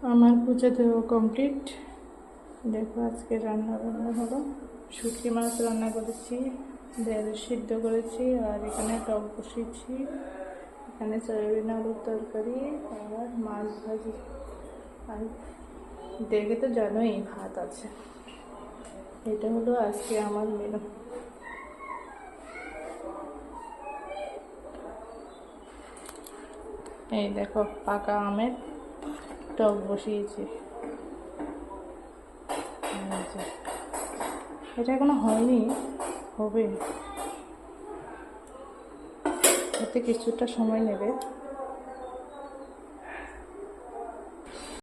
আমার পুজো দেওয়া কমপ্লিট। দেখো আজকে রান্না হলো, শুটকি মাছ রান্না করেছি, ঢেঁড়স সিদ্ধ করেছি, আর এখানে টক বসিয়েছি, এখানে সয়াবিন আলুর তরকারি আর মাছ ভাজি, আর দেখে তো জানোই ভাত আছে। এটা হলো আজকে আমার মেনু। এই দেখো পাকা আমের টক বসিয়েছি। এটা এখনো হয়নি, হবে, এতে কিছুটা সময় নেবে।